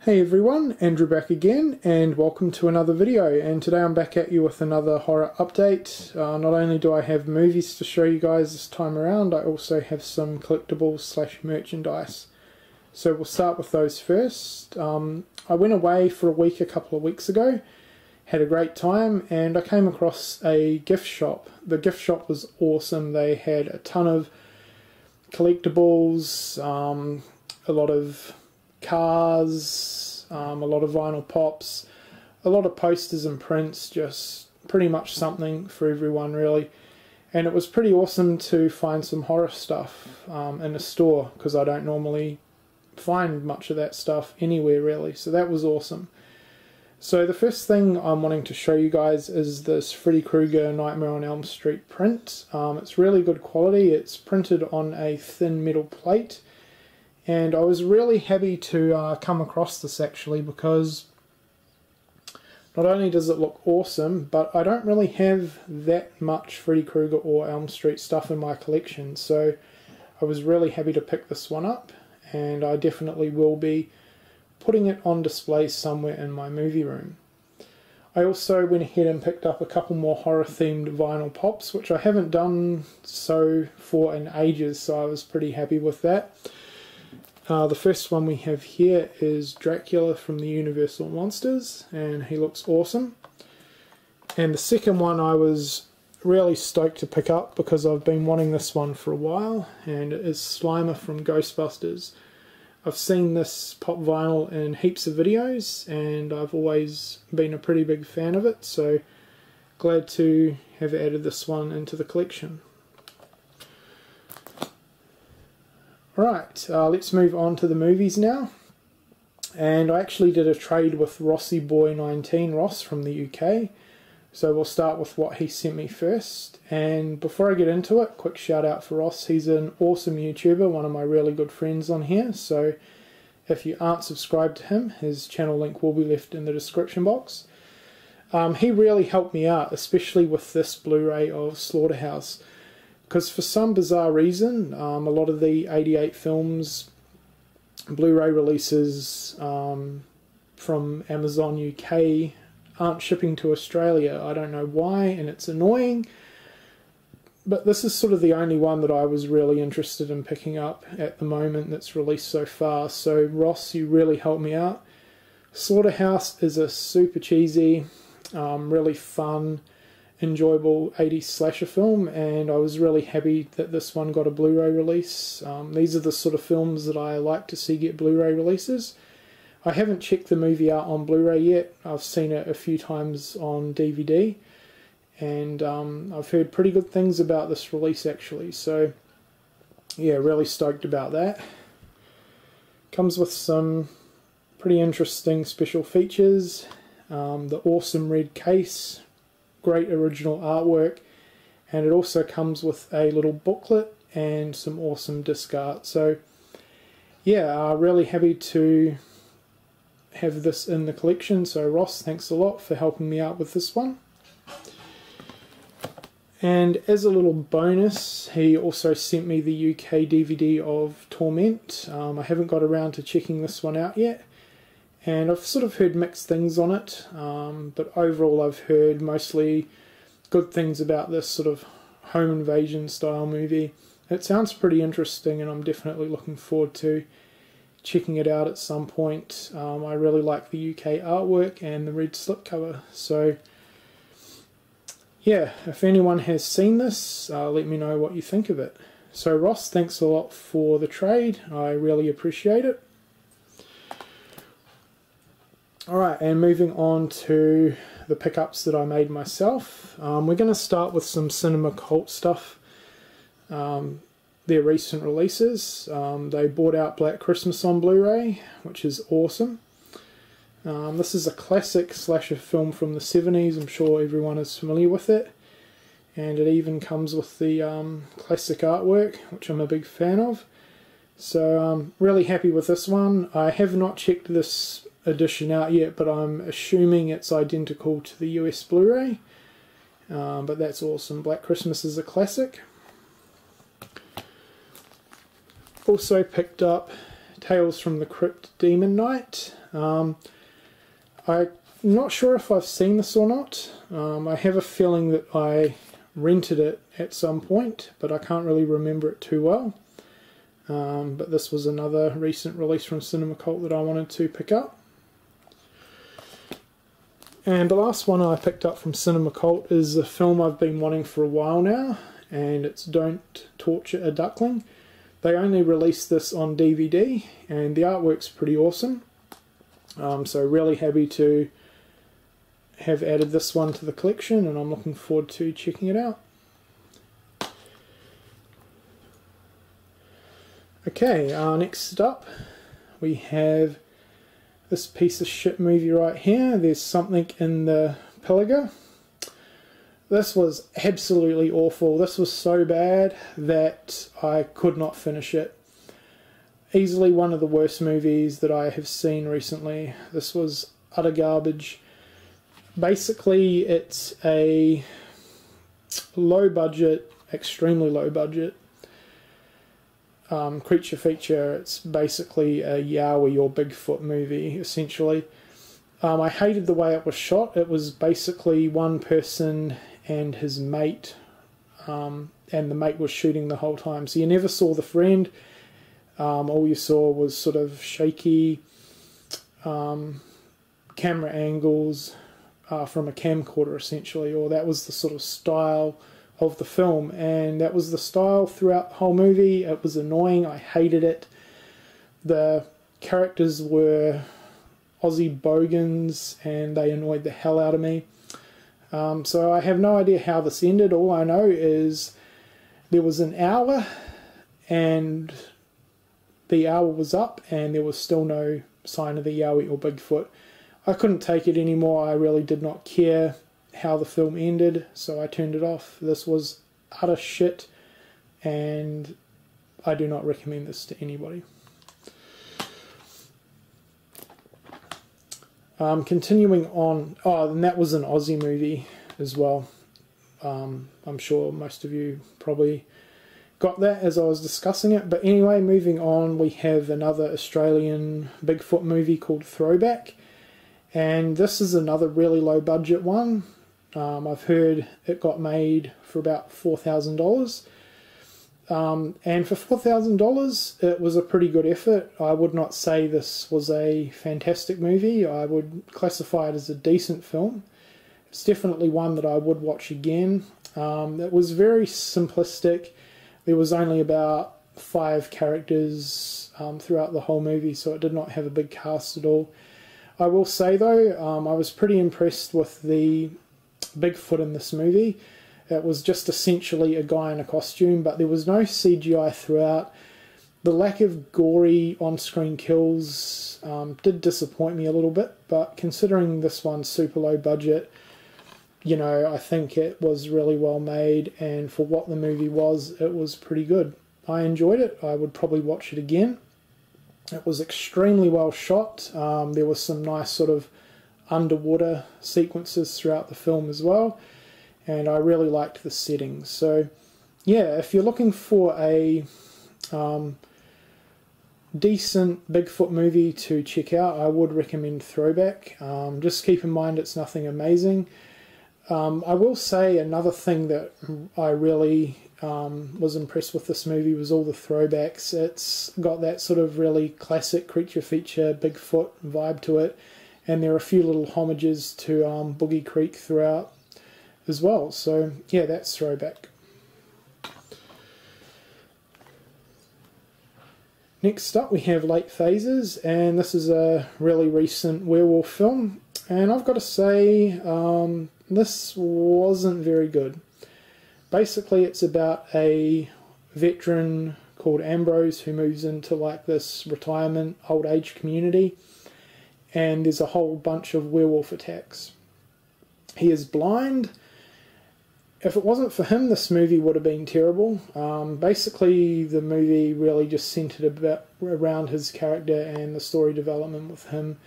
Hey everyone, Andrew back again, and welcome to another video. And today I'm back at you with another horror update. Not only do I have movies to show you guys this time around, I also have some collectibles slash merchandise. So we'll start with those first. I went away for a week a couple of weeks ago, had a great time, and I came across a gift shop. The gift shop was awesome. They had a ton of collectibles, a lot of cars, a lot of vinyl pops, a lot of posters and prints, just pretty much something for everyone really. And it was pretty awesome to find some horror stuff in a store, because I don't normally find much of that stuff anywhere really, so that was awesome. So the first thing I'm wanting to show you guys is this Freddy Krueger Nightmare on Elm Street print. It's really good quality. It's printed on a thin metal plate. And I was really happy to come across this actually, because not only does it look awesome, but I don't really have that much Freddy Krueger or Elm Street stuff in my collection. So I was really happy to pick this one up, and I definitely will be putting it on display somewhere in my movie room. I also went ahead and picked up a couple more horror themed vinyl pops, which I haven't done so for in ages, so I was pretty happy with that. The first one we have here is Dracula from the Universal Monsters, and he looks awesome. And the second one I was really stoked to pick up because I've been wanting this one for a while, and it is Slimer from Ghostbusters. I've seen this pop vinyl in heaps of videos, and I've always been a pretty big fan of it, so glad to have added this one into the collection. Alright, let's move on to the movies now. And I actually did a trade with RossiBoy19 Ross from the UK. So we'll start with what he sent me first. And before I get into it, quick shout out for Ross. He's an awesome YouTuber, one of my really good friends on here. So if you aren't subscribed to him, his channel link will be left in the description box. He really helped me out, especially with this Blu-ray of Slaughterhouse. Because for some bizarre reason, a lot of the 88 films Blu-ray releases from Amazon UK aren't shipping to Australia. I don't know why, and it's annoying. But this is sort of the only one that I was really interested in picking up at the moment that's released so far. So Ross, you really helped me out. Slaughterhouse is a super cheesy, really fun, enjoyable 80s slasher film, and I was really happy that this one got a Blu-ray release. These are the sort of films that I like to see get Blu-ray releases. I haven't checked the movie out on Blu-ray yet. I've seen it a few times on DVD, and I've heard pretty good things about this release actually, so yeah, really stoked about that. Comes with some pretty interesting special features. The awesome red case, great original artwork, and it also comes with a little booklet and some awesome disc art. So yeah, really happy to have this in the collection. So Ross, thanks a lot for helping me out with this one. And as a little bonus, he also sent me the UK DVD of Torment. I haven't got around to checking this one out yet, and I've sort of heard mixed things on it, but overall I've heard mostly good things about this sort of home invasion style movie. It sounds pretty interesting, and I'm definitely looking forward to checking it out at some point. I really like the UK artwork and the red slipcover, so yeah, if anyone has seen this, let me know what you think of it. So Ross, thanks a lot for the trade, I really appreciate it. Alright, and moving on to the pickups that I made myself. We're going to start with some Cinema Cult stuff. Their recent releases. They brought out Black Christmas on Blu-ray, which is awesome. This is a classic slasher film from the 70s. I'm sure everyone is familiar with it. And it even comes with the classic artwork, which I'm a big fan of. So I'm really happy with this one. I have not checked this edition out yet, but I'm assuming it's identical to the US Blu-ray, but that's awesome. Black Christmas is a classic. Also picked up Tales from the Crypt Demon Knight. I'm not sure if I've seen this or not. I have a feeling that I rented it at some point, but I can't really remember it too well. But this was another recent release from Cinema Cult that I wanted to pick up. And the last one I picked up from Cinema Cult is a film I've been wanting for a while now, and it's Don't Torture a Duckling. They only released this on DVD, and the artwork's pretty awesome. So really happy to have added this one to the collection, and I'm looking forward to checking it out. Okay, next up we have this piece of shit movie right here. There's Something in the Pilliga. This was absolutely awful. This was so bad that I could not finish it. Easily one of the worst movies that I have seen recently. This was utter garbage. Basically, it's a low budget, extremely low budget creature feature. It's basically a Yowie or Bigfoot movie, essentially. I hated the way it was shot. It was basically one person and his mate, and the mate was shooting the whole time. So you never saw the friend. All you saw was sort of shaky camera angles from a camcorder, essentially, or that was the sort of style of the film, and that was the style throughout the whole movie. It was annoying. I hated it. The characters were Aussie bogans, and they annoyed the hell out of me. So I have no idea how this ended. All I know is there was an hour, and the hour was up, and there was still no sign of the Yowie or Bigfoot. I couldn't take it anymore. I really did not care how the film ended, so I turned it off. This was utter shit, and I do not recommend this to anybody. Continuing on, and that was an Aussie movie as well. I'm sure most of you probably got that as I was discussing it. But anyway, moving on, we have another Australian Bigfoot movie called Throwback. And this is another really low budget one. I've heard it got made for about $4,000. And for $4,000, it was a pretty good effort. I would not say this was a fantastic movie. I would classify it as a decent film. It's definitely one that I would watch again. It was very simplistic. There was only about 5 characters throughout the whole movie, so it did not have a big cast at all. I will say though, I was pretty impressed with the Bigfoot in this movie. It was just essentially a guy in a costume, but there was no CGI throughout. The lack of gory on-screen kills did disappoint me a little bit, but considering this one's super low budget, you know, I think it was really well made, and for what the movie was, it was pretty good. I enjoyed it. I would probably watch it again. It was extremely well shot. There was some nice sort of underwater sequences throughout the film as well, and I really liked the settings. So yeah, if you're looking for a decent Bigfoot movie to check out, I would recommend Throwback. Just keep in mind it's nothing amazing. I will say another thing that I really was impressed with this movie was all the throwbacks. It's got that sort of really classic creature feature Bigfoot vibe to it, and there are a few little homages to Boogie Creek throughout as well. So yeah, that's Throwback. Next up we have Late Phases, and this is a really recent werewolf film, and I've got to say this wasn't very good. Basically it's about a veteran called Ambrose who moves into like this retirement old age community, and there's a whole bunch of werewolf attacks. He is blind. If it wasn't for him, this movie would have been terrible. Basically the movie really just centered around his character and the story development with him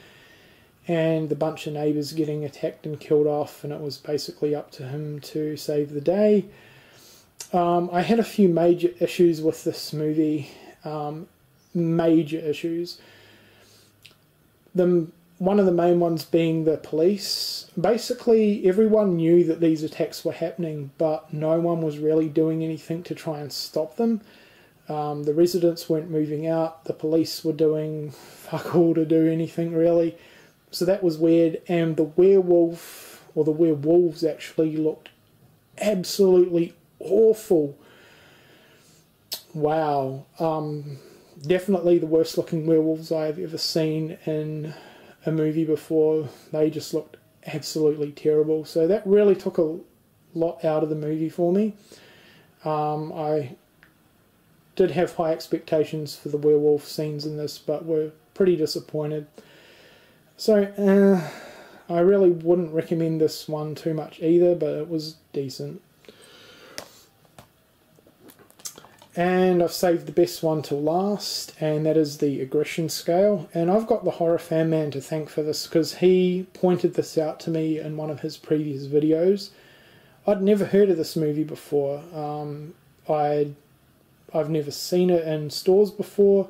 and the bunch of neighbours getting attacked and killed off, and it was basically up to him to save the day. I had a few major issues with this movie. Major issues. one of the main ones being the police. Basically, everyone knew that these attacks were happening, but no one was really doing anything to try and stop them. The residents weren't moving out. The police were doing fuck all to do anything, really. So that was weird. And the werewolf, or the werewolves actually, looked absolutely awful. Wow. Definitely the worst looking werewolves I've ever seen in a movie before. They just looked absolutely terrible. So that really took a lot out of the movie for me. I did have high expectations for the werewolf scenes in this, but were pretty disappointed. So I really wouldn't recommend this one too much either, but it was decent. And I've saved the best one till last, and that is the aggression scale. And I've got the Horror Fan Man to thank for this, because he pointed this out to me in one of his previous videos. I'd never heard of this movie before. I've never seen it in stores before,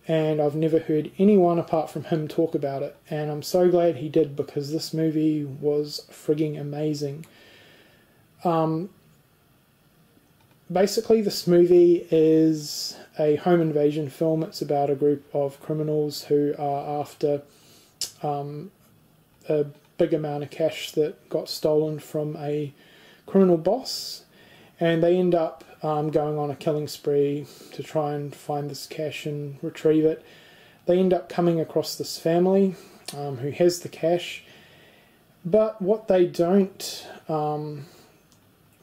and I've never heard anyone apart from him talk about it. And I'm so glad he did, because this movie was frigging amazing. Basically, this movie is a home invasion film. It's about a group of criminals who are after a big amount of cash that got stolen from a criminal boss, and they end up going on a killing spree to try and find this cash and retrieve it. They end up coming across this family who has the cash, but what they don't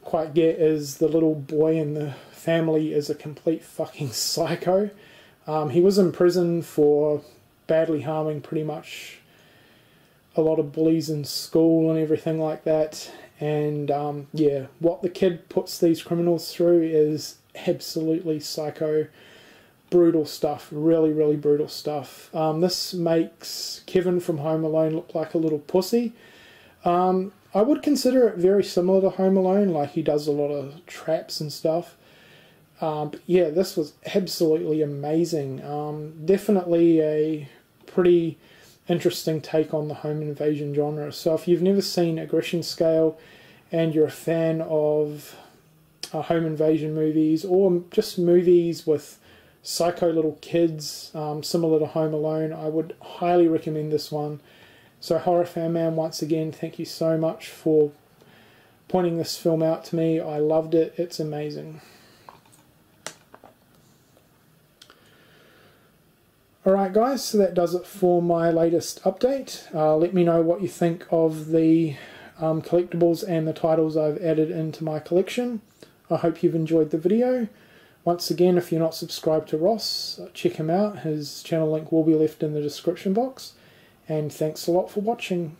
quite get is the little boy in the family is a complete fucking psycho. He was in prison for badly harming pretty much a lot of bullies in school and everything like that. And yeah, what the kid puts these criminals through is absolutely psycho, brutal stuff. Really, really brutal stuff. This makes Kevin from Home Alone look like a little pussy. I would consider it very similar to Home Alone, like he does a lot of traps and stuff. But yeah, this was absolutely amazing. Definitely a pretty interesting take on the home invasion genre. So if you've never seen Aggression Scale and you're a fan of home invasion movies, or just movies with psycho little kids similar to Home Alone, I would highly recommend this one. So Horror Fan Man, once again, thank you so much for pointing this film out to me. I loved it. It's amazing. Alright guys, so that does it for my latest update. Let me know what you think of the collectibles and the titles I've added into my collection. I hope you've enjoyed the video. Once again, if you're not subscribed to Ross, check him out. His channel link will be left in the description box. And thanks a lot for watching.